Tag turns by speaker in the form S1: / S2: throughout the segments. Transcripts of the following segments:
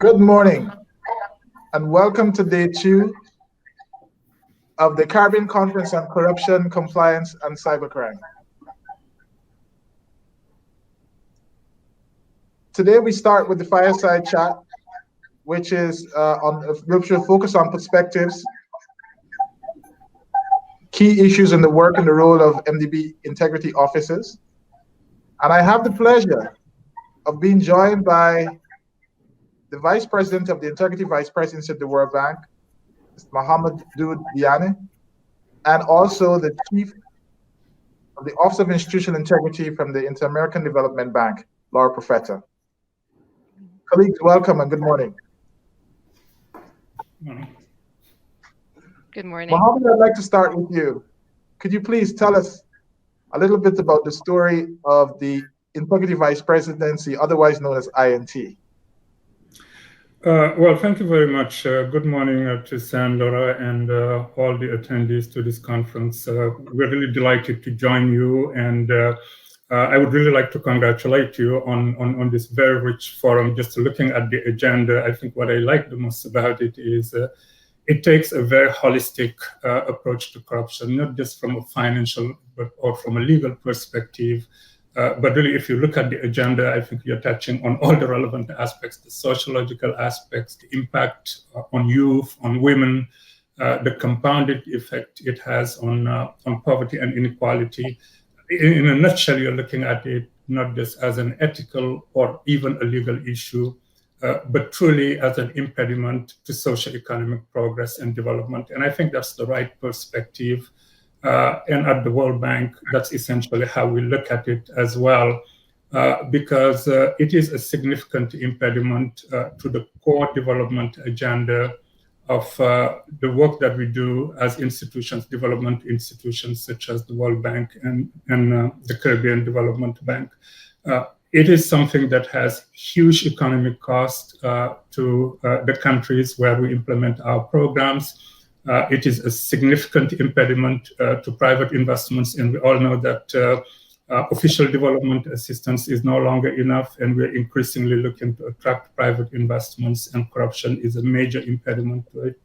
S1: Good morning and welcome to day 2 of the Caribbean Conference on Corruption, Compliance and Cybercrime. Today we start with the fireside chat, which will focus on perspectives, key issues in the work and the role of IDB Integrity Officers. And I have the pleasure of being joined by the Vice President of the Integrity Vice Presidency of the World Bank, Mr. Mohammed Doud Diane, and also the Chief of the Office of Institutional Integrity from the Inter-American Development Bank, Laura Profeta. Colleagues, welcome and good morning.
S2: Good morning.
S1: Mohammed, I'd like to start with you. Could you please tell us a little bit about the story of the Integrity Vice Presidency, otherwise known as INT?
S3: Well, thank you very much. Good morning to Sam, Laura, and all the attendees to this conference. We're really delighted to join you, and I would really like to congratulate you on this very rich forum. Just looking at the agenda, I think what I like the most about it is it takes a very holistic approach to corruption, not just from a financial or from a legal perspective. But really, if you look at the agenda, I think you're touching on all the relevant aspects, the sociological aspects, the impact on youth, on women, the compounded effect it has on poverty and inequality. In a nutshell, you're looking at it not just as an ethical or even a legal issue, but truly as an impediment to socio-economic progress and development. And I think that's the right perspective. And at the World Bank, that's essentially how we look at it as well, because it is a significant impediment to the core development agenda of the work that we do as institutions, development institutions such as the World Bank and the Caribbean Development Bank. It is something that has huge economic cost to the countries where we implement our programs. It is a significant impediment to private investments, and we all know that official development assistance is no longer enough, and we're increasingly looking to attract private investments, and corruption is a major impediment to it.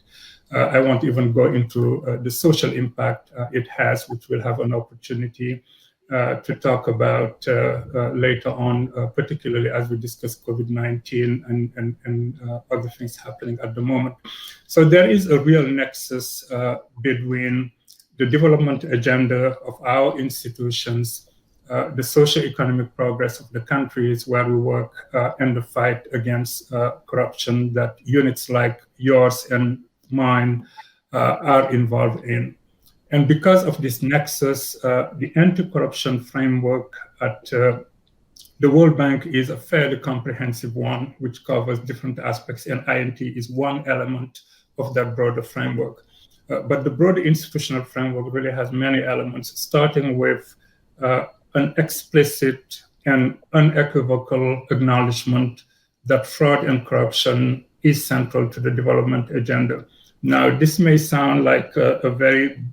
S3: I won't even go into the social impact it has, which we'll have an opportunity to talk about later on, particularly as we discuss COVID-19 and other things happening at the moment. So there is a real nexus between the development agenda of our institutions, the socio-economic progress of the countries where we work, and the fight against corruption that units like yours and mine are involved in. And because of this nexus, the anti-corruption framework at the World Bank is a fairly comprehensive one, which covers different aspects, and INT is one element of that broader framework. But the broader institutional framework really has many elements, starting with an explicit and unequivocal acknowledgement that fraud and corruption is central to the development agenda. Now, this may sound like a very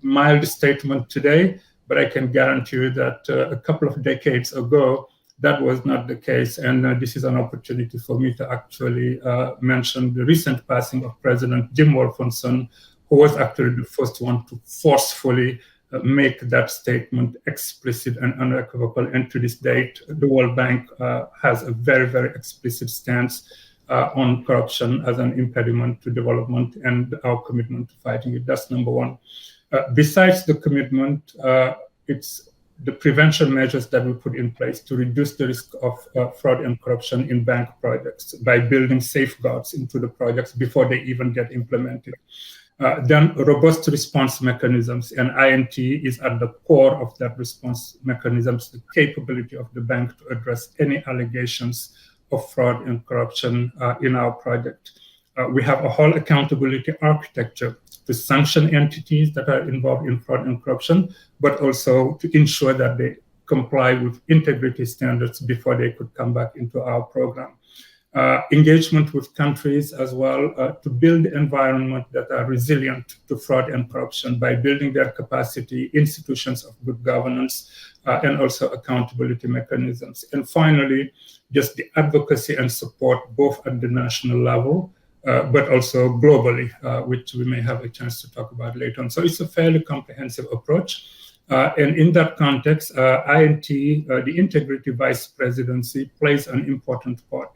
S3: mild statement today, but I can guarantee you that a couple of decades ago, that was not the case. And this is an opportunity for me to actually mention the recent passing of President Jim Wolfenson, who was actually the first one to forcefully make that statement explicit and unequivocal. And to this date, the World Bank has a very, very explicit stance on corruption as an impediment to development and our commitment to fighting it. That's number one. Besides the commitment, it's the prevention measures that we put in place to reduce the risk of fraud and corruption in bank projects by building safeguards into the projects before they even get implemented. Then robust response mechanisms, and INT is at the core of that response mechanisms, the capability of the bank to address any allegations of fraud and corruption in our project. We have a whole accountability architecture to sanction entities that are involved in fraud and corruption, but also to ensure that they comply with integrity standards before they could come back into our program. engagement with countries as well to build environment that are resilient to fraud and corruption by building their capacity, institutions of good governance, and also accountability mechanisms. And finally, just the advocacy and support both at the national level, but also globally, which we may have a chance to talk about later on. So it's a fairly comprehensive approach. And in that context, INT, the Integrity Vice Presidency, plays an important part.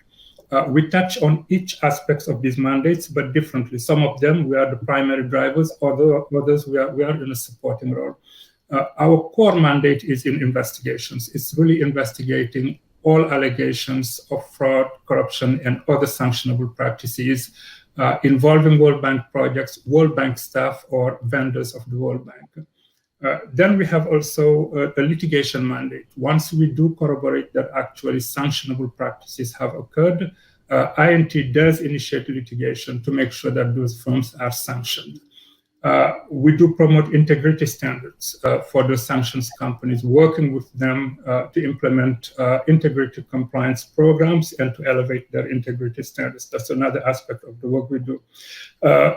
S3: We touch on each aspect of these mandates, but differently. Some of them, we are the primary drivers, others we are in a supporting role. Our core mandate is in investigations. It's really investigating all allegations of fraud, corruption, and other sanctionable practices involving World Bank projects, World Bank staff, or vendors of the World Bank. Then we have also a litigation mandate. Once we do corroborate that actually sanctionable practices have occurred, INT does initiate litigation to make sure that those firms are sanctioned. We do promote integrity standards for the sanctions companies, working with them to implement integrity compliance programs and to elevate their integrity standards. That's another aspect of the work we do.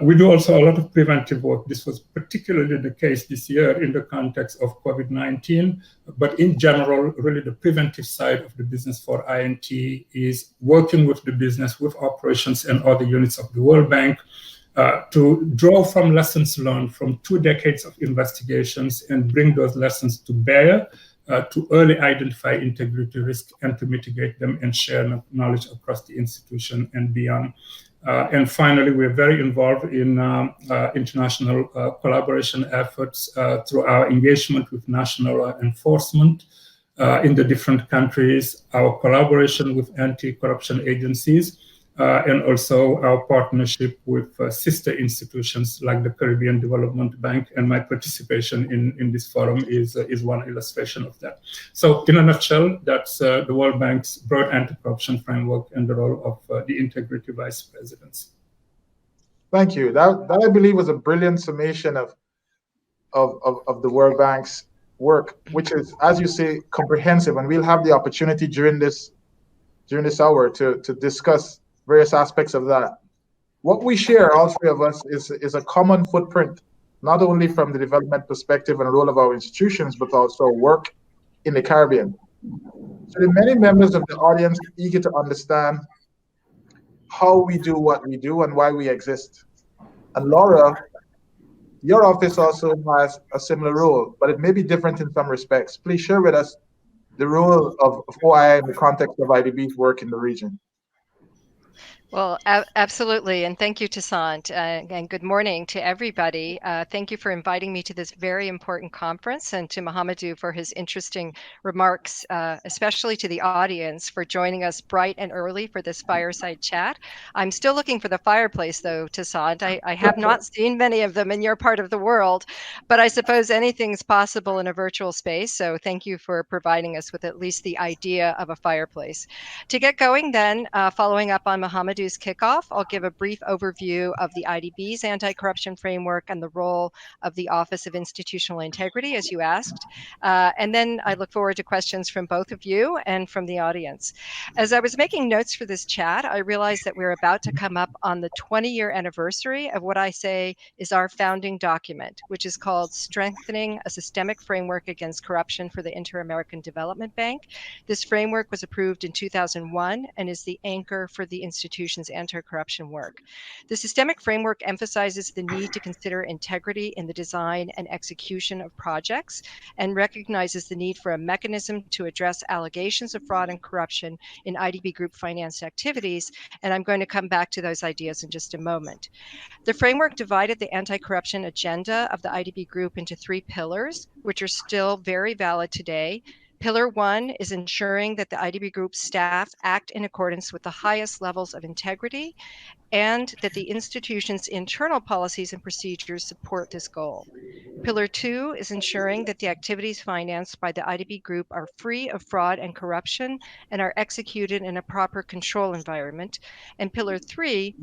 S3: We do also a lot of preventive work. This was particularly the case this year in the context of COVID-19, but in general, really the preventive side of the business for INT is working with the business, with operations and other units of the World Bank, to draw from lessons learned from 2 decades of investigations and bring those lessons to bear to early identify integrity risk and to mitigate them and share knowledge across the institution and beyond. And finally, we're very involved in international collaboration efforts through our engagement with national enforcement in the different countries, our collaboration with anti-corruption agencies, and also our partnership with sister institutions like the Caribbean Development Bank. And my participation in this forum is one illustration of that. So in a nutshell, that's the World Bank's broad anti-corruption framework and the role of the Integrity Vice Presidency.
S1: Thank you. That I believe was a brilliant summation of the World Bank's work, which is, as you say, comprehensive. And we'll have the opportunity during this hour to discuss various aspects of that. What we share, all 3 of us, is a common footprint, not only from the development perspective and role of our institutions, but also work in the Caribbean. So the many members of the audience eager to understand how we do what we do and why we exist. And Laura, your office also has a similar role, but it may be different in some respects. Please share with us the role of OII in the context of IDB's work in the region.
S2: Well, absolutely. And thank you, Toussaint. And good morning to everybody. Thank you for inviting me to this very important conference, and to Mahamadou for his interesting remarks, especially to the audience for joining us bright and early for this fireside chat. I'm still looking for the fireplace, though, Toussaint. I have not seen many of them in your part of the world, but I suppose anything's possible in a virtual space. So thank you for providing us with at least the idea of a fireplace. To get going then, following up on Mahamadou's kickoff, I'll give a brief overview of the IDB's anti-corruption framework and the role of the Office of Institutional Integrity, as you asked. And then I look forward to questions from both of you and from the audience. As I was making notes for this chat, I realized that we're about to come up on the 20-year anniversary of what I say is our founding document, which is called Strengthening a Systemic Framework Against Corruption for the Inter-American Development Bank. This framework was approved in 2001 and is the anchor for the institution's anti-corruption work. The systemic framework emphasizes the need to consider integrity in the design and execution of projects, and recognizes the need for a mechanism to address allegations of fraud and corruption in IDB group financed activities. And I'm going to come back to those ideas in just a moment. The framework divided the anti-corruption agenda of the IDB group into 3 pillars, which are still very valid today. Pillar 1 is ensuring that the IDB Group staff act in accordance with the highest levels of integrity, and that the institution's internal policies and procedures support this goal. Pillar 2 is ensuring that the activities financed by the IDB Group are free of fraud and corruption and are executed in a proper control environment. And Pillar 3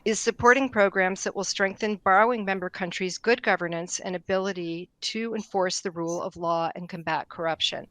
S2: is supporting programs that will strengthen borrowing member countries' good governance and ability to enforce the rule of law and combat corruption.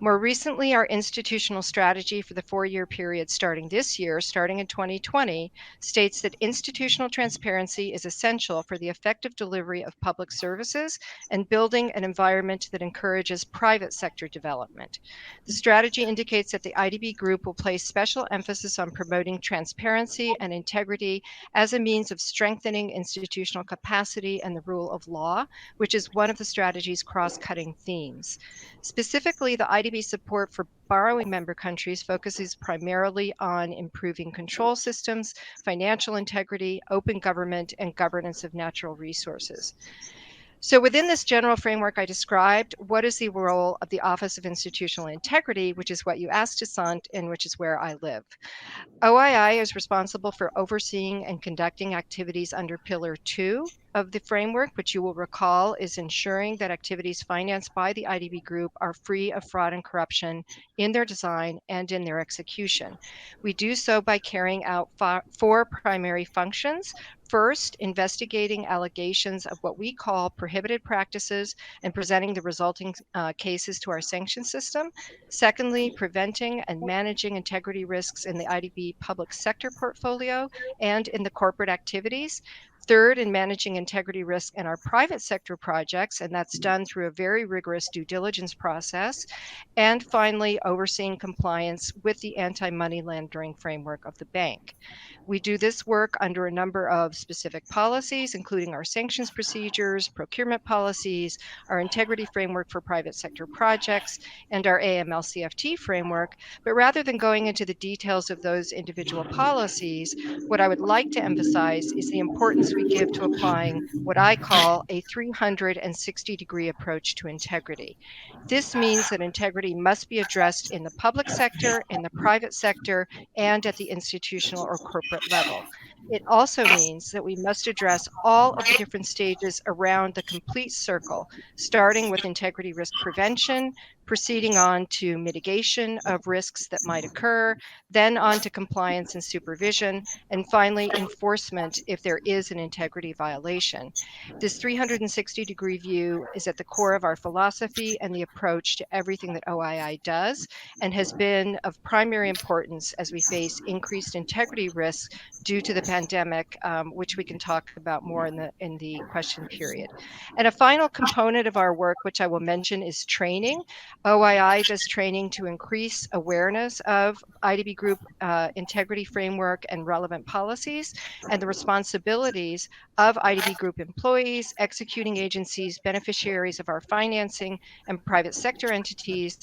S2: More recently, our institutional strategy for the 4-year period starting this year, starting in 2020, states that institutional transparency is essential for the effective delivery of public services and building an environment that encourages private sector development. The strategy indicates that the IDB Group will place special emphasis on promoting transparency and integrity as a means of strengthening institutional capacity and the rule of law, which is one of the strategy's cross-cutting themes. Specifically, the IDB support for borrowing member countries focuses primarily on improving control systems, financial integrity, open government, and governance of natural resources. So within this general framework I described, what is the role of the Office of Institutional Integrity, which is what you asked, Asant, and which is where I live? OII is responsible for overseeing and conducting activities under Pillar 2 of the framework, which you will recall is ensuring that activities financed by the IDB Group are free of fraud and corruption in their design and in their execution. We do so by carrying out 4 primary functions. First, investigating allegations of what we call prohibited practices and presenting the resulting cases to our sanction system. Secondly, preventing and managing integrity risks in the IDB public sector portfolio and in the corporate activities. Third, in managing integrity risk in our private sector projects, and that's done through a very rigorous due diligence process. And finally, overseeing compliance with the anti-money laundering framework of the bank. We do this work under a number of specific policies, including our sanctions procedures, procurement policies, our integrity framework for private sector projects, and our AML-CFT framework. But rather than going into the details of those individual policies, what I would like to emphasize is the importance we give to applying what I call a 360-degree approach to integrity. This means that integrity must be addressed in the public sector, in the private sector, and at the institutional or corporate level. It also means that we must address all of the different stages around the complete circle, starting with integrity risk prevention, proceeding on to mitigation of risks that might occur, then on to compliance and supervision, and finally enforcement if there is an integrity violation. This 360-degree view is at the core of our philosophy and the approach to everything that OII does, and has been of primary importance as we face increased integrity risks due to the pandemic, which we can talk about more in the question period. And a final component of our work, which I will mention, is training. OII does training to increase awareness of IDB Group integrity framework and relevant policies, and the responsibilities of IDB Group employees, executing agencies, beneficiaries of our financing, and private sector entities,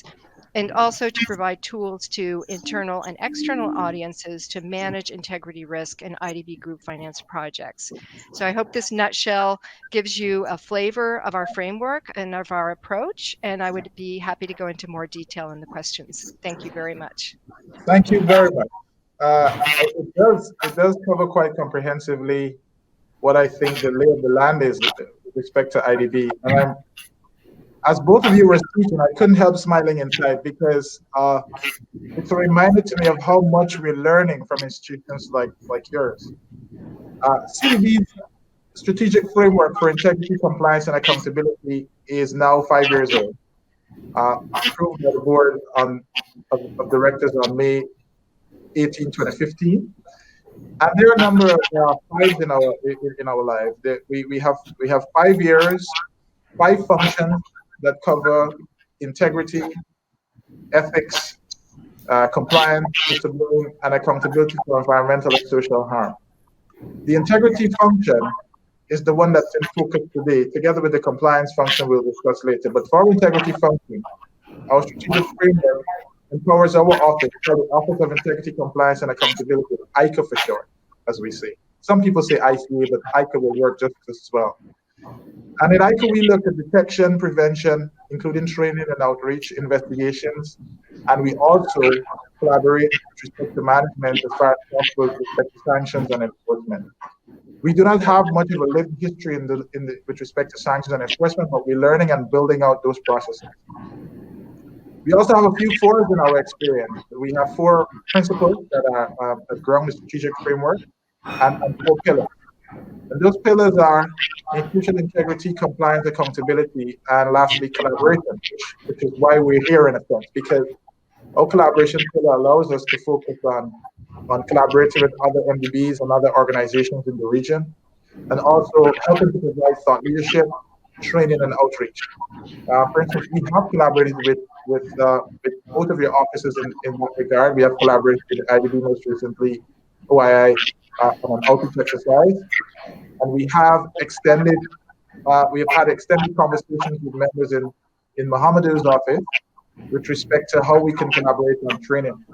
S2: and also to provide tools to internal and external audiences to manage integrity risk in IDB Group finance projects. So I hope this nutshell gives you a flavor of our framework and of our approach, and I would be happy to go into more detail in the questions. Thank you very much.
S1: Thank you very much. It does cover quite comprehensively what I think the lay of the land is with respect to IDB. And as both of you were speaking, I couldn't help smiling inside because it's a reminder to me of how much we're learning from institutions like yours. CDB's strategic framework for integrity, compliance, and accountability is now 5 years old. Approved by the board of directors on May 18, 2015. And there are a number of fives in our life. We have 5 years, 5 functions that cover integrity, ethics, compliance, whistleblowing, and accountability for environmental and social harm. The integrity function is the one that's in focus today, together with the compliance function we'll discuss later. But for our integrity function, our strategic framework empowers our office, the Office of Integrity, Compliance, and Accountability, ICA for short, as we say. Some people say ICA, but ICA will work just as well. And in ICA, we look at detection, prevention, including training and outreach, investigations, and we also collaborate with respect to management as far as possible with respect to sanctions and enforcement. We do not have much of a lived history with respect to sanctions and enforcement, but we're learning and building out those processes. We also have a few fours in our experience. We have 4 principles that ground the strategic framework and 4 pillars. And those pillars are institutional integrity, compliance, accountability, and lastly, collaboration, which is why we're here in a sense, because our collaboration pillar allows us to focus on collaborating with other MDBs and other organizations in the region, and also helping to provide thought leadership, training, and outreach. For instance, we have collaborated with both of your offices in that regard. We have collaborated with IDB most recently, OII, on an outreach exercise, and we have had extended conversations with members in Mohamedu's office with respect to how we can collaborate on training.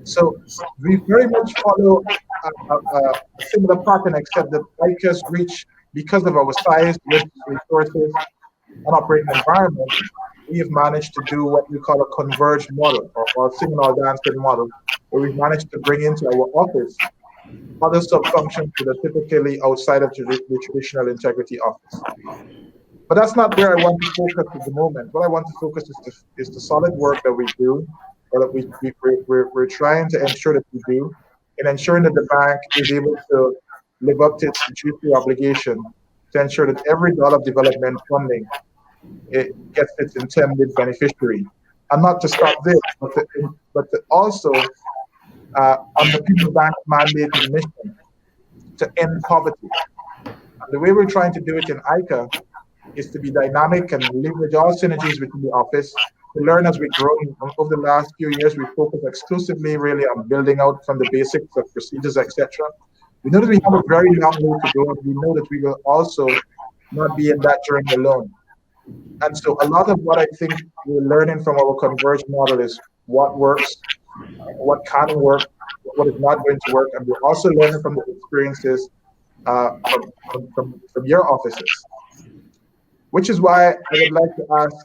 S1: So we very much follow a similar pattern, except that ICA's reach, because of our size, resources, and operating environment, we have managed to do what we call a converged model or singing or dancing model, where we've managed to bring into our office other sub-functions that are typically outside of the traditional integrity office. But that's not where I want to focus at the moment. What I want to focus is the solid work that we do, or that we're trying to ensure that we do, in ensuring that the bank is able to live up to its fiduciary obligation to ensure that every dollar of development funding it gets its intended beneficiary. And not to stop there, but to also underpin the bank's mandated mission to end poverty. And the way we're trying to do it in ICA is to be dynamic and leverage all synergies within the office to learn as we grow. Over the last few years, we focused exclusively really on building out from the basics of procedures, etc. We know that we have a very long way to go, and we know that we will also not be in that journey alone. And so a lot of what I think we're learning from our converged model is what works, what can work, what is not going to work, and we're also learning from the experiences from your offices. Which is why I would like to ask,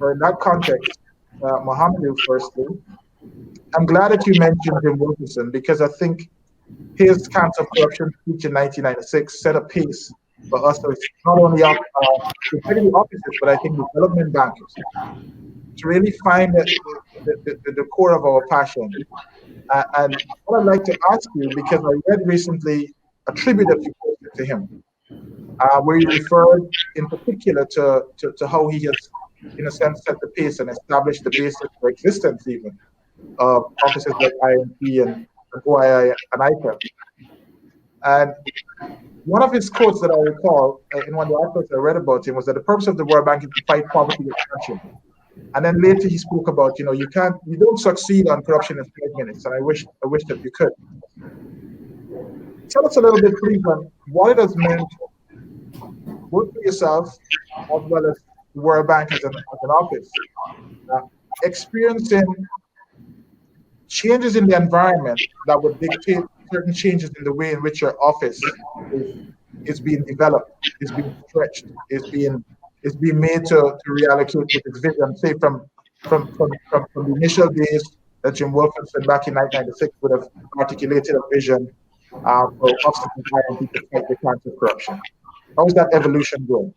S1: or in that context, Mohamedu firstly. I'm glad that you mentioned Jim Wilkerson, because I think his Cancer of Corruption speech in 1996 set a pace for us as not only integrity officers, but I think development bankers, to really find the core of our passion. And what I'd like to ask you, because I read recently a tribute that you posted to him, where you referred in particular to how he has, in a sense, set the pace and established the basis for existence even of offices like IMP and OII and ICA. And one of his quotes that I recall in one of the articles I read about him was that the purpose of the World Bank is to fight poverty with corruption. And then later he spoke about, you don't succeed on corruption in 5 minutes, and I wish that you could. Tell us a little bit, please, on what it has meant, both for yourself as well as the World Bank as an office, experiencing changes in the environment that would dictate certain changes in the way in which your office is being developed, is being stretched, is being made to reallocate with its vision, say from the initial days that Jim Wilkinson back in 1996 would have articulated a vision for officers in IMP to fight the cancer of corruption. How is that evolution going?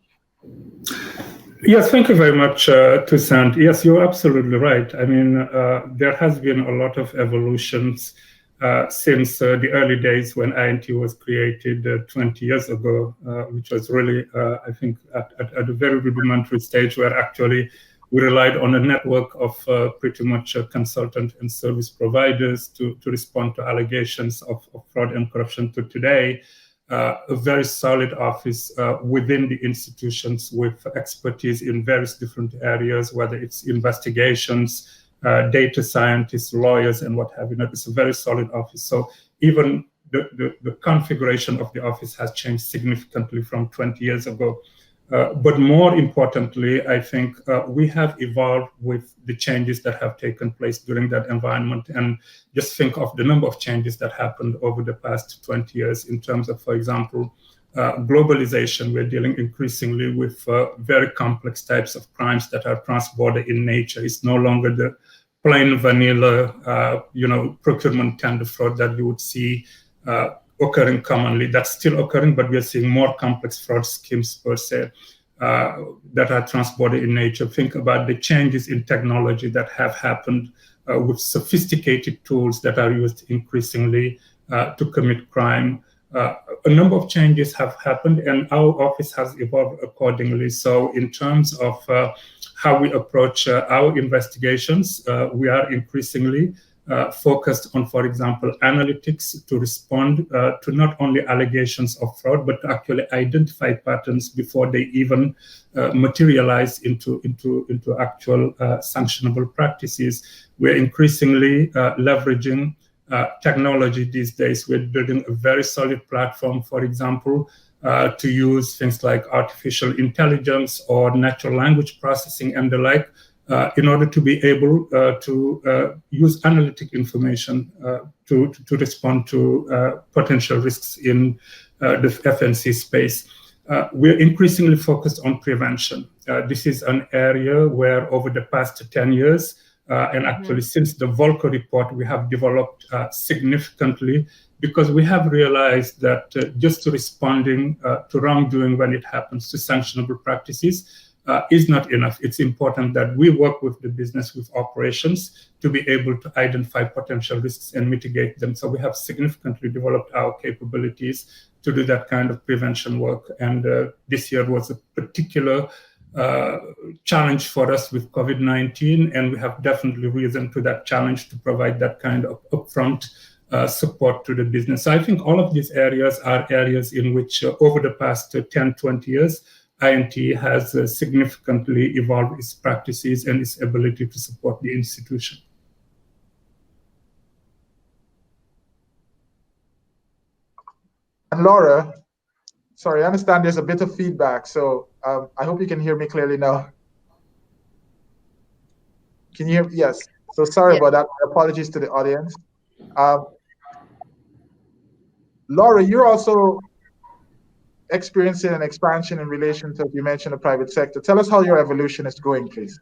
S3: Yes, thank you very much, Toussaint. Yes, you're absolutely right. I mean, there has been a lot of evolutions since the early days when INT was created 20 years ago, which was really, I think, at a very rudimentary stage where actually we relied on a network of pretty much consultant and service providers to respond to allegations of fraud and corruption. To today, a very solid office within the institutions with expertise in various different areas, whether it's investigations, data scientists, lawyers, and what have you. It's a very solid office. So even the configuration of the office has changed significantly from 20 years ago. But more importantly, I think we have evolved with the changes that have taken place during that environment. And just think of the number of changes that happened over the past 20 years in terms of, for example, globalization. We're dealing increasingly with very complex types of crimes that are cross-border in nature. It's no longer the plain vanilla, procurement tender fraud that you would see occurring commonly. That's still occurring, but we are seeing more complex fraud schemes per se that are transborder in nature. Think about the changes in technology that have happened with sophisticated tools that are used increasingly to commit crime. a number of changes have happened, and our office has evolved accordingly. So in terms of how we approach our investigations, we are increasingly focused on, for example, analytics to respond to not only allegations of fraud, but to actually identify patterns before they even materialize into actual sanctionable practices. We're increasingly leveraging technology these days. We're building a very solid platform, for example, to use things like artificial intelligence or natural language processing and the like, in order to be able to use analytic information to respond to potential risks in the FNC space. We're increasingly focused on prevention. This is an area where over the past 10 years, and actually since the Volcker report, we have developed significantly, because we have realized that just responding to wrongdoing when it happens, to sanctionable practices, is not enough. It's important that we work with the business, with operations, to be able to identify potential risks and mitigate them. So we have significantly developed our capabilities to do that kind of prevention work. And this year was a particular challenge for us with COVID-19, and we have definitely risen to that challenge to provide that kind of upfront support to the business. So I think all of these areas are areas in which over the past 10, 20 years, INT has significantly evolved its practices and its ability to support the institution.
S1: And Laura, sorry, I understand there's a bit of feedback, so I hope you can hear me clearly now. Can you hear me? Yes. So sorry about that. Apologies to the audience. Laura, you're also experiencing an expansion in relation to, you mentioned, the private sector. Tell us how your evolution is going, please.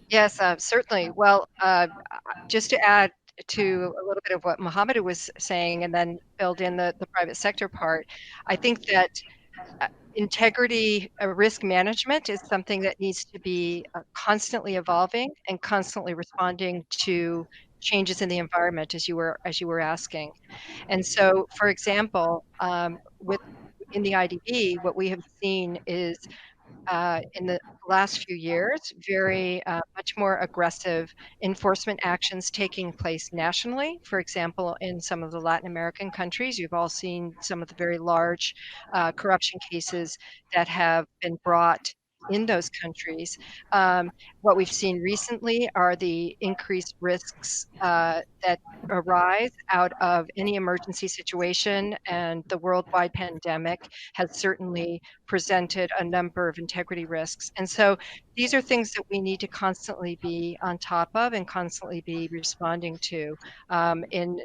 S2: Yes, certainly. Well, just to add to a little bit of what Mohammed was saying and then build in the private sector part, I think that integrity risk management is something that needs to be constantly evolving and constantly responding to changes in the environment, as you were asking. And so, for example, in the IDB, what we have seen is in the last few years, very much more aggressive enforcement actions taking place nationally. For example, in some of the Latin American countries, you've all seen some of the very large corruption cases that have been brought in those countries. What we've seen recently are the increased risks that arise out of any emergency situation, and the worldwide pandemic has certainly presented a number of integrity risks. And so these are things that we need to constantly be on top of and constantly be responding to. In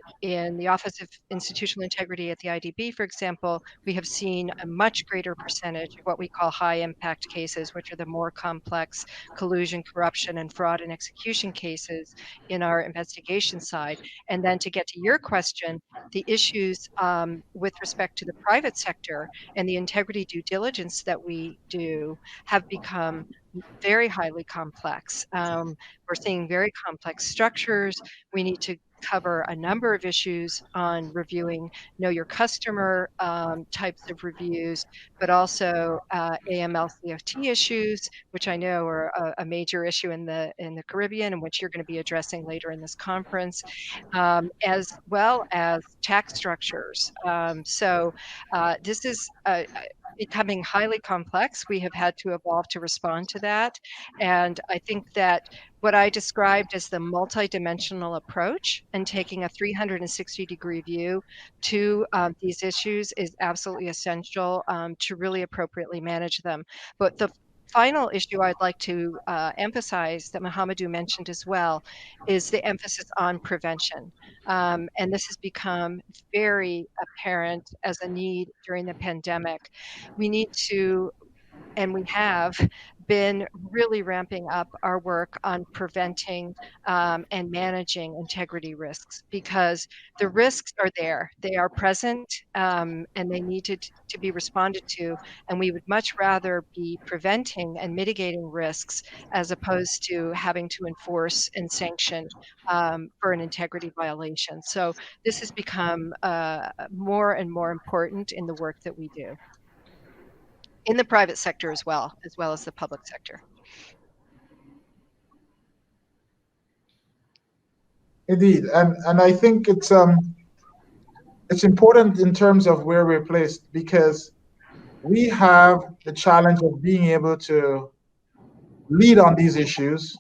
S2: the Office of Institutional Integrity at the IDB, for example, we have seen a much greater percentage of what we call high impact cases, which are the more complex collusion, corruption, and fraud and execution cases in our investigation side. And then to get to your question, the issues with respect to the private sector and the integrity due diligence that we do have become very highly complex. We're seeing very complex structures. We need to cover a number of issues on reviewing know your customer types of reviews, but also AML CFT issues, which I know are a major issue in the Caribbean, and which you're going to be addressing later in this conference, as well as tax structures. So this is becoming highly complex. We have had to evolve to respond to that. And I think that what I described as the multidimensional approach and taking a 360-degree view to these issues is absolutely essential to really appropriately manage them. But the final issue I'd like to emphasize that Mohamedou mentioned as well is the emphasis on prevention. And this has become very apparent as a need during the pandemic. We need to And we have been really ramping up our work on preventing and managing integrity risks, because the risks are there, they are present, and they need to be responded to. And we would much rather be preventing and mitigating risks as opposed to having to enforce and sanction for an integrity violation. So this has become more and more important in the work that we do, in the private sector as well as the public sector.
S1: Indeed, and I think it's important in terms of where we're placed, because we have the challenge of being able to lead on these issues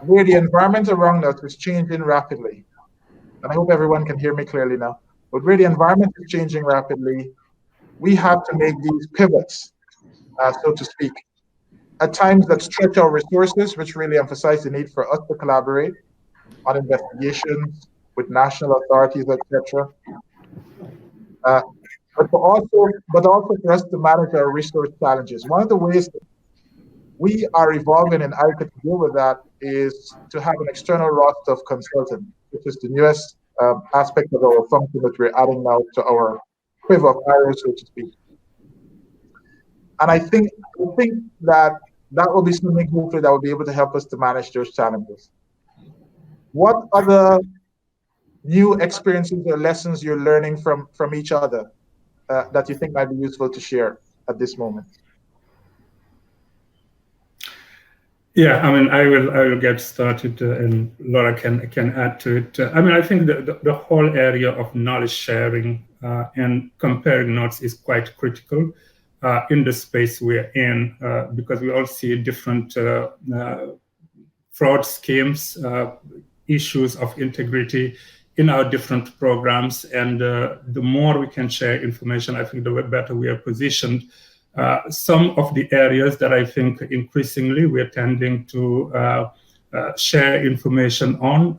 S1: where the environment around us is changing rapidly. And I hope everyone can hear me clearly now. But where the environment is changing rapidly, we have to make these pivots, so to speak, at times that stretch our resources, which really emphasize the need for us to collaborate on investigations with national authorities, etc. But also for us to manage our resource challenges. One of the ways that we are evolving in ICA to deal with that is to have an external roster of consultants, which is the newest aspect of our function that we're adding now to our quiver of arrows, so to speak. And I think that will be something hopefully that will be able to help us to manage those challenges. What other new experiences or lessons you're learning from each other that you think might be useful to share at this moment?
S3: Yeah, I mean, I will get started, and Laura can add to it. I mean, I think the whole area of knowledge sharing and comparing notes is quite critical in the space we're in, because we all see different fraud schemes, issues of integrity in our different programs, and the more we can share information, I think the better we are positioned. Some of the areas that I think increasingly we're tending to share information on,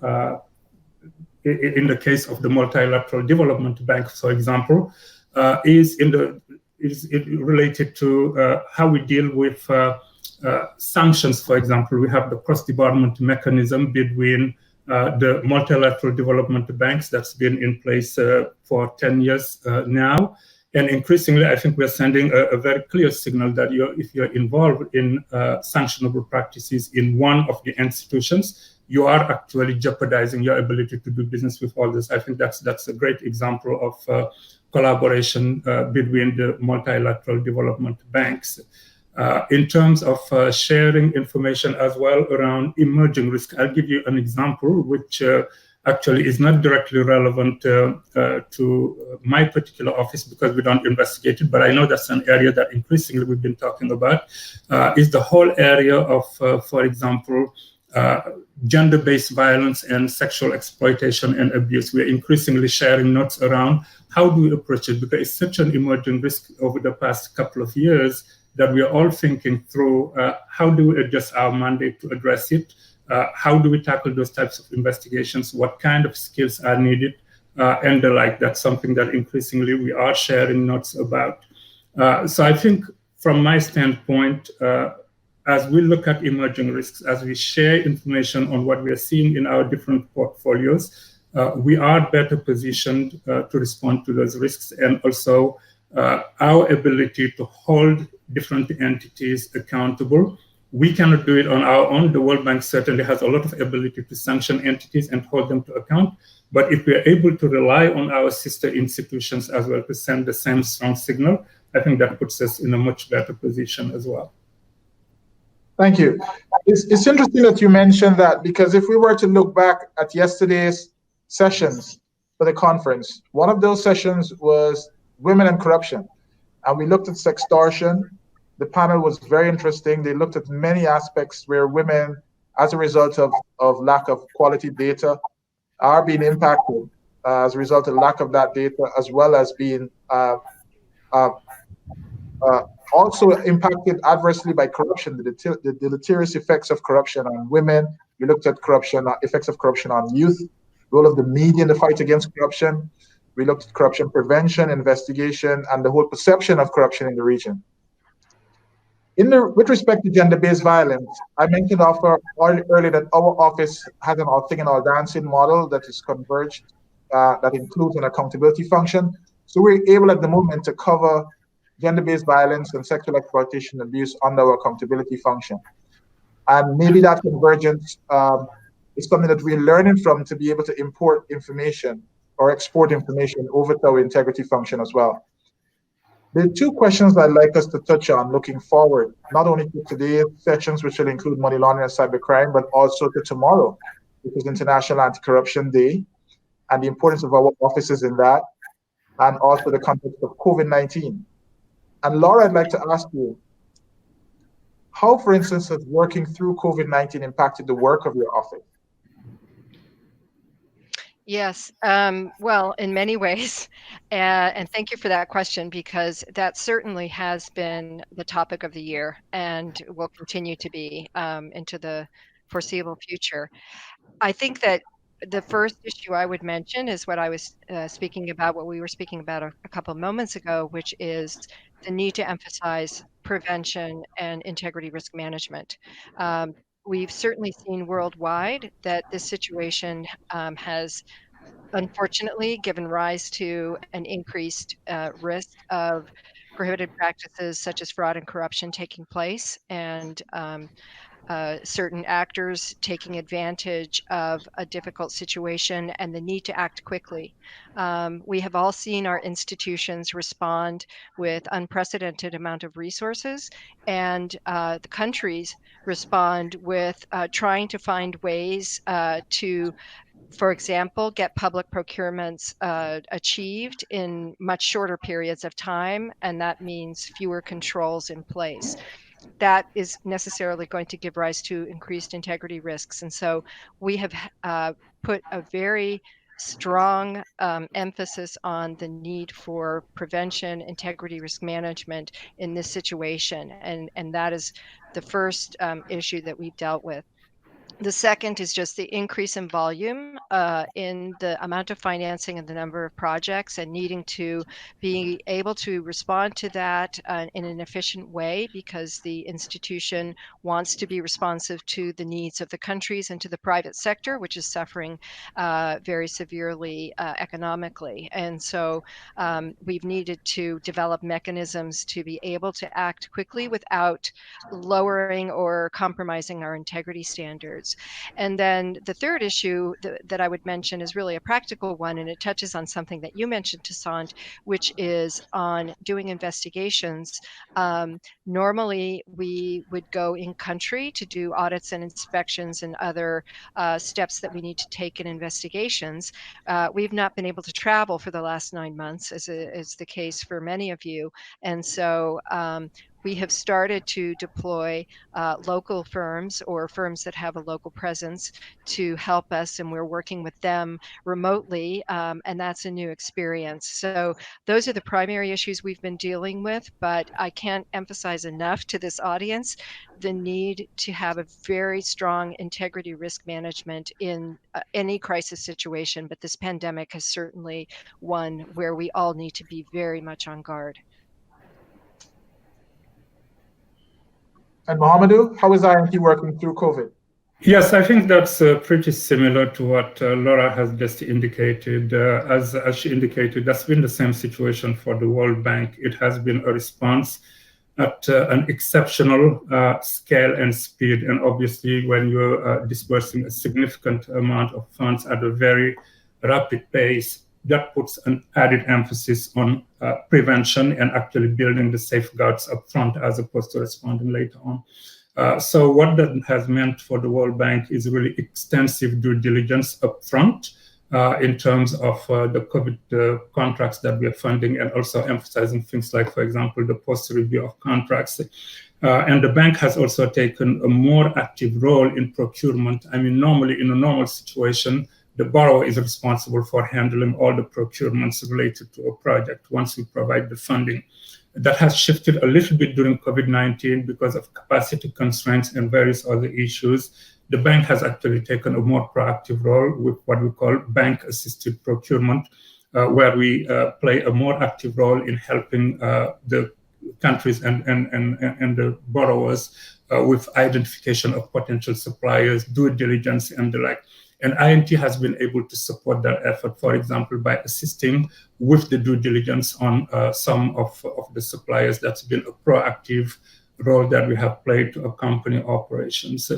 S3: in the case of the Multilateral Development Bank, for example, is related to how we deal with sanctions. For example, we have the cross-department mechanism between the multilateral development banks that's been in place for 10 years now. And increasingly, I think we're sending a very clear signal that if you're involved in sanctionable practices in one of the institutions, you are actually jeopardizing your ability to do business with others. I think that's a great example of collaboration between the multilateral development banks. In terms of sharing information as well around emerging risk, I'll give you an example which actually is not directly relevant to my particular office because we don't investigate it, but I know that's an area that increasingly we've been talking about, is the whole area of, for example, gender-based violence and sexual exploitation and abuse. We're increasingly sharing notes around how do we approach it, because it's such an emerging risk over the past couple of years that we are all thinking through how do we adjust our mandate to address it. How do we tackle those types of investigations? What kind of skills are needed? And the like. That's something that increasingly we are sharing notes about. So I think from my standpoint, as we look at emerging risks, as we share information on what we are seeing in our different portfolios, we are better positioned to respond to those risks, and also our ability to hold different entities accountable. We cannot do it on our own. The World Bank certainly has a lot of ability to sanction entities and hold them to account. But if we are able to rely on our sister institutions as well to send the same strong signal, I think that puts us in a much better position as well.
S1: Thank you. It's interesting that you mentioned that, because if we were to look back at yesterday's sessions for the conference, one of those sessions was women and corruption. And we looked at sextortion. The panel was very interesting. They looked at many aspects where women, as a result of lack of quality data, are being impacted as a result of lack of that data, as well as being also impacted adversely by corruption, the deleterious effects of corruption on women. We looked at corruption, effects of corruption on youth, role of the media in the fight against corruption. We looked at corruption prevention, investigation, and the whole perception of corruption in the region. With respect to gender-based violence, I mentioned earlier that our office has an all singing, all dancing model that is converged, that includes an accountability function. So we're able at the moment to cover gender-based violence and sexual exploitation and abuse under our accountability function. And maybe that convergence is something that we're learning from to be able to import information or export information over to our integrity function as well. There are two questions I'd like us to touch on looking forward, not only to today's sessions, which will include money laundering and cybercrime, but also to tomorrow, which is International AntiCorruption Day, and the importance of our offices in that, and also the context of COVID-19. And Laura, I'd like to ask you, how, for instance, has working through COVID-19 impacted the work of your office?
S2: Yes, well, in many ways, and thank you for that question, because that certainly has been the topic of the year and will continue to be into the foreseeable future. I think that the first issue I would mention is what I was speaking about, what we were speaking about a couple of moments ago, which is the need to emphasize prevention and integrity risk management. We've certainly seen worldwide that this situation has unfortunately given rise to an increased risk of prohibited practices such as fraud and corruption taking place, and certain actors taking advantage of a difficult situation and the need to act quickly. We have all seen our institutions respond with unprecedented amount of resources, and the countries respond with trying to find ways to, for example, get public procurements achieved in much shorter periods of time, and that means fewer controls in place. That is necessarily going to give rise to increased integrity risks. And so we have put a very strong emphasis on the need for prevention, integrity risk management in this situation. And that is the first issue that we've dealt with. The second is just the increase in volume in the amount of financing and the number of projects, and needing to be able to respond to that in an efficient way, because the institution wants to be responsive to the needs of the countries and to the private sector, which is suffering very severely economically. And so we've needed to develop mechanisms to be able to act quickly without lowering or compromising our integrity standards. And then the third issue that I would mention is really a practical one, and it touches on something that you mentioned, Toussaint, which is on doing investigations. Normally, we would go in country to do audits and inspections and other steps that we need to take in investigations. We've not been able to travel for the last 9 months, as is the case for many of you. And so we have started to deploy local firms or firms that have a local presence to help us, and we're working with them remotely, and that's a new experience. So those are the primary issues we've been dealing with, but I can't emphasize enough to this audience the need to have a very strong integrity risk management in any crisis situation, but this pandemic is certainly one where we all need to be very much on guard.
S1: And Mohamedou, how is IMT working through COVID?
S3: Yes, I think that's pretty similar to what Laura has just indicated. As she indicated, that's been the same situation for the World Bank. It has been a response at an exceptional scale and speed. And obviously, when you're disbursing a significant amount of funds at a very rapid pace, that puts an added emphasis on prevention and actually building the safeguards up front as opposed to responding later on. So what that has meant for the World Bank is really extensive due diligence up front in terms of the COVID contracts that we are funding, and also emphasizing things like, for example, the post-review of contracts. And the bank has also taken a more active role in procurement. I mean, normally in a normal situation, the borrower is responsible for handling all the procurements related to a project once we provide the funding. That has shifted a little bit during COVID-19 because of capacity constraints and various other issues. The bank has actually taken a more proactive role with what we call bank-assisted procurement, where we play a more active role in helping the countries and the borrowers with identification of potential suppliers, due diligence, and the like. And INT has been able to support that effort, for example, by assisting with the due diligence on some of the suppliers. That's been a proactive role that we have played to accompany operations.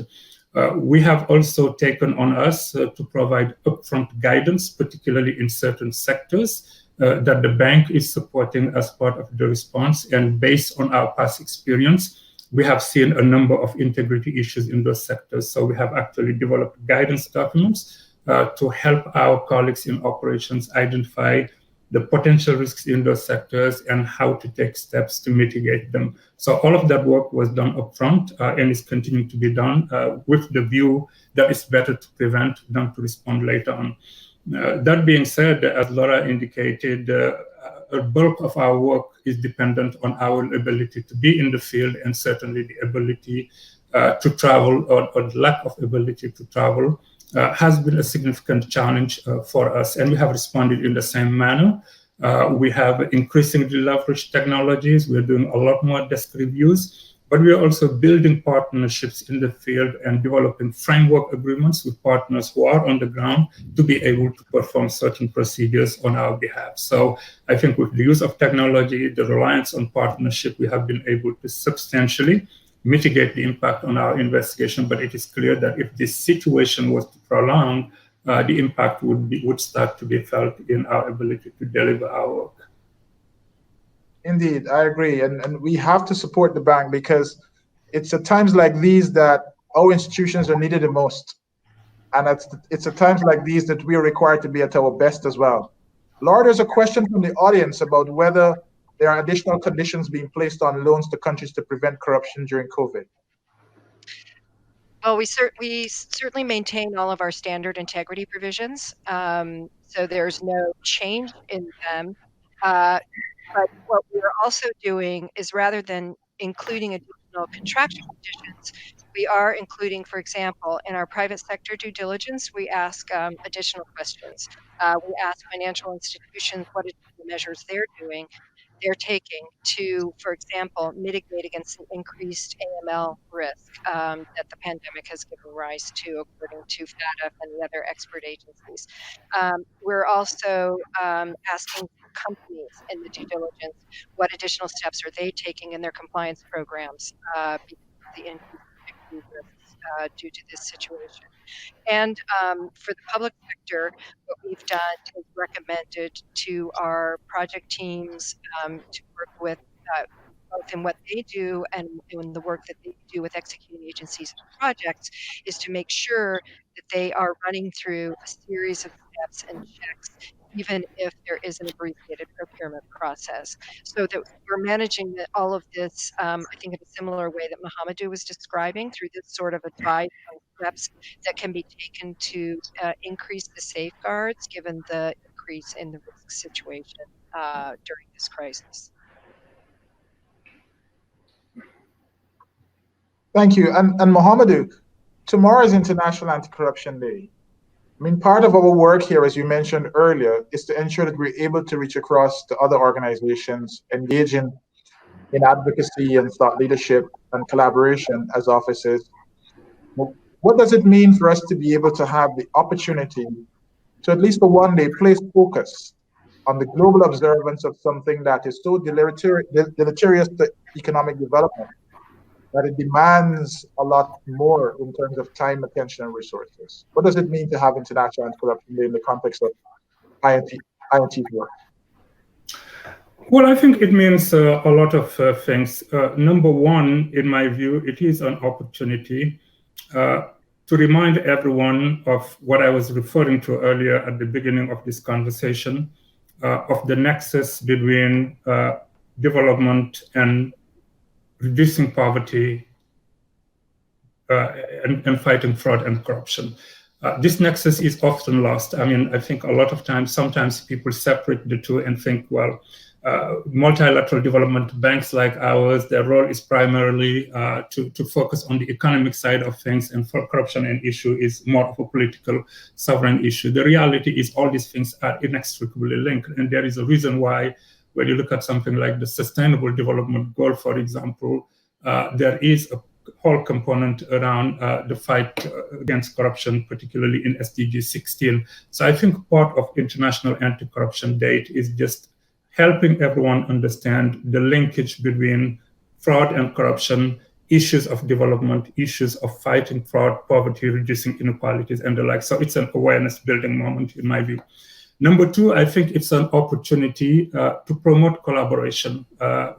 S3: We have also taken on us to provide upfront guidance, particularly in certain sectors that the bank is supporting as part of the response. And based on our past experience, we have seen a number of integrity issues in those sectors. So we have actually developed guidance documents to help our colleagues in operations identify the potential risks in those sectors and how to take steps to mitigate them. So all of that work was done upfront and is continuing to be done with the view that it's better to prevent than to respond later on. That being said, as Laura indicated, a bulk of our work is dependent on our ability to be in the field, and certainly the ability to travel or lack of ability to travel has been a significant challenge for us, and we have responded in the same manner. We have increasingly leveraged technologies. We're doing a lot more desk reviews, but we are also building partnerships in the field and developing framework agreements with partners who are on the ground to be able to perform certain procedures on our behalf. So I think with the use of technology, the reliance on partnership, we have been able to substantially mitigate the impact on our investigation. But it is clear that if this situation was to prolong, the impact would start to be felt in our ability to deliver our work.
S1: Indeed, I agree. And we have to support the bank, because it's at times like these that our institutions are needed the most. And it's at times like these that we are required to be at our best as well. Laura, there's a question from the audience about whether there are additional conditions being placed on loans to countries to prevent corruption during COVID.
S2: Well, we certainly maintain all of our standard integrity provisions, so there's no change in them. But what we're also doing is, rather than including additional contractual conditions, we are including, for example, in our private sector due diligence, we ask additional questions. We ask financial institutions what additional measures they're taking to, for example, mitigate against the increased AML risk that the pandemic has given rise to, according to FATF and the other expert agencies. We're also asking companies in the due diligence what additional steps are they taking in their compliance programs because of the increased risks due to this situation. And for the public sector, what we've done is recommended to our project teams to work with both in what they do and in the work that they do with executing agencies and projects, is to make sure that they are running through a series of steps and checks, even if there is an abbreviated procurement process, so that we're managing all of this, I think, in a similar way that Mohamedou was describing, through this sort of advice on steps that can be taken to increase the safeguards given the increase in the risk situation during this crisis.
S1: Thank you. And Mohamedou, tomorrow is International AntiCorruption Day. I mean, part of our work here, as you mentioned earlier, is to ensure that we're able to reach across to other organizations, engage in advocacy and thought leadership and collaboration as offices. What does it mean for us to be able to have the opportunity to, at least for one day, place focus on the global observance of something that is so deleterious to economic development that it demands a lot more in terms of time, attention, and resources? What does it mean to have International AntiCorruption Day in the context of INT's work?
S3: Well, I think it means a lot of things. Number one, in my view, it is an opportunity to remind everyone of what I was referring to earlier at the beginning of this conversation, of the nexus between development and reducing poverty and fighting fraud and corruption. This nexus is often lost. I mean, I think a lot of times, sometimes people separate the two and think, well, multilateral development banks like ours, their role is primarily to focus on the economic side of things, and for corruption an issue is more of a political sovereign issue. The reality is all these things are inextricably linked, and there is a reason why when you look at something like the Sustainable Development Goal, for example, there is a whole component around the fight against corruption, particularly in SDG 16. So I think part of International Anti-Corruption Day is just helping everyone understand the linkage between fraud and corruption, issues of development, issues of fighting fraud, poverty, reducing inequalities, and the like. So it's an awareness building moment in my view. Number two, I think it's an opportunity to promote collaboration.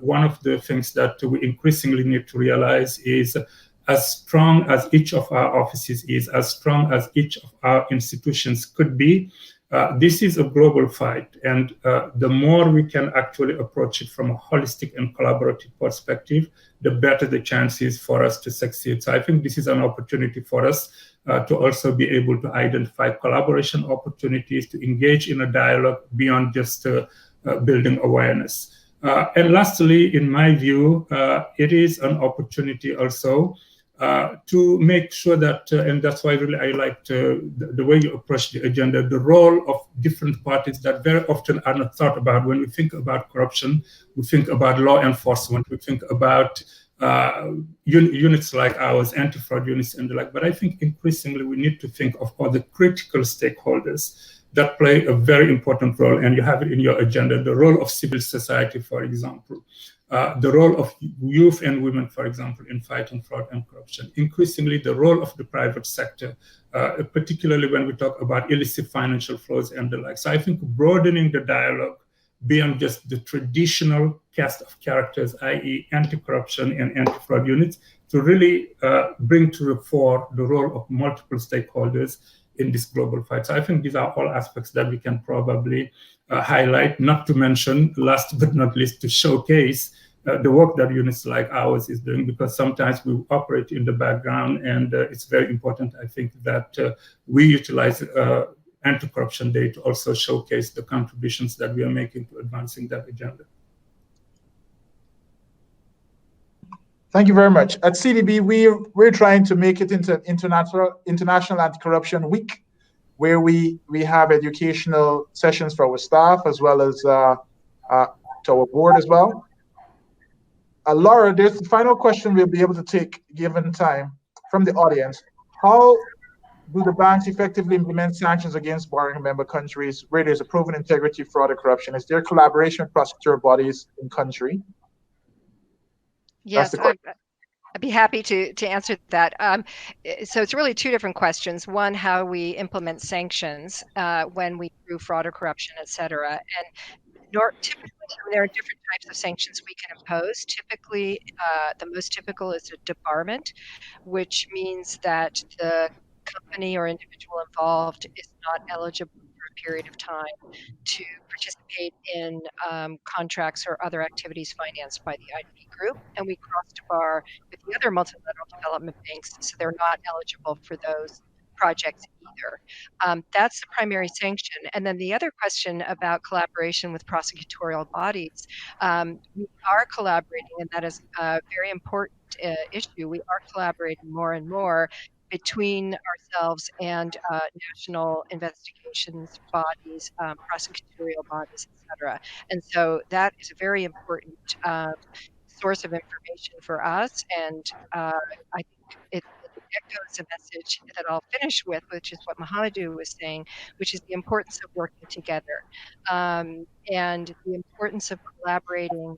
S3: One of the things that we increasingly need to realize is as strong as each of our offices is, as strong as each of our institutions could be, this is a global fight. And the more we can actually approach it from a holistic and collaborative perspective, the better the chances for us to succeed. So I think this is an opportunity for us to also be able to identify collaboration opportunities, to engage in a dialogue beyond just building awareness. And lastly, in my view, it is an opportunity also to make sure that, and that's why really I liked the way you approach the agenda, the role of different parties that very often are not thought about. When we think about corruption, we think about law enforcement, we think about units like ours, anti-fraud units and the like. But I think increasingly we need to think of all the critical stakeholders that play a very important role, and you have it in your agenda, the role of civil society, for example. The role of youth and women, for example, in fighting fraud and corruption. Increasingly, the role of the private sector, particularly when we talk about illicit financial flows and the like. So I think broadening the dialogue beyond just the traditional cast of characters, i.e. anti-corruption and anti-fraud units, to really bring to the fore the role of multiple stakeholders in this global fight. So I think these are all aspects that we can probably highlight, not to mention, last but not least, to showcase the work that units like ours is doing, because sometimes we operate in the background, and it's very important, I think, that we utilize Anti-Corruption Day to also showcase the contributions that we are making to advancing that agenda.
S1: Thank you very much. At CDB, we're trying to make it into International Anti-Corruption Week, where we have educational sessions for our staff as well as to our board as well. Laura, there's the final question we'll be able to take given time from the audience. How do the banks effectively implement sanctions against borrowing member countries where there's a proven integrity, fraud, or corruption? Is there collaboration with prosecutorial bodies in country?
S2: Yes, I'd be happy to answer that. So it's really two different questions. One, how we implement sanctions when we prove fraud or corruption, et cetera. And typically, there are different types of sanctions we can impose. Typically, the most typical is a debarment, which means that the company or individual involved is not eligible for a period of time to participate in contracts or other activities financed by the IDB group, and we cross-debar with the other multilateral development banks, so they're not eligible for those projects either. That's the primary sanction. And then the other question about collaboration with prosecutorial bodies, we are collaborating, and that is a very important issue. We are collaborating more and more between ourselves and national investigations bodies, prosecutorial bodies, et cetera. And so that is a very important source of information for us. And I think it echoes a message that I'll finish with, which is what Mohamedou was saying, which is the importance of working together and the importance of collaborating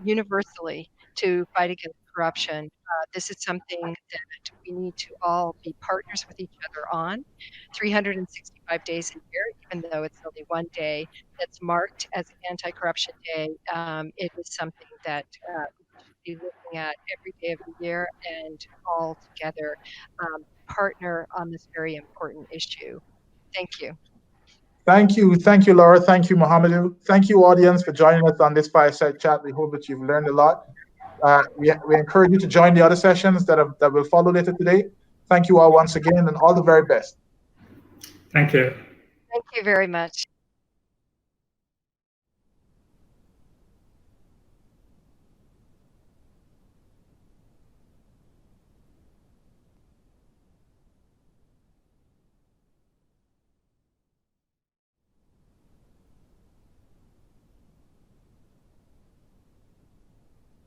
S2: universally to fight against corruption. This is something that we need to all be partners with each other on 365 days a year, even though it's only one day that's marked as Anti-Corruption Day. It is something that we should be looking at every day of the year and all together partner on this very important issue. Thank you.
S1: Thank you, Laura. Thank you, Mohamedou. Thank you, audience, for joining us on this fireside chat. We hope that you've learned a lot. We encourage you to join the other sessions that will follow later today. Thank you all once again, and all the very best.
S3: Thank you.
S2: Thank you very much.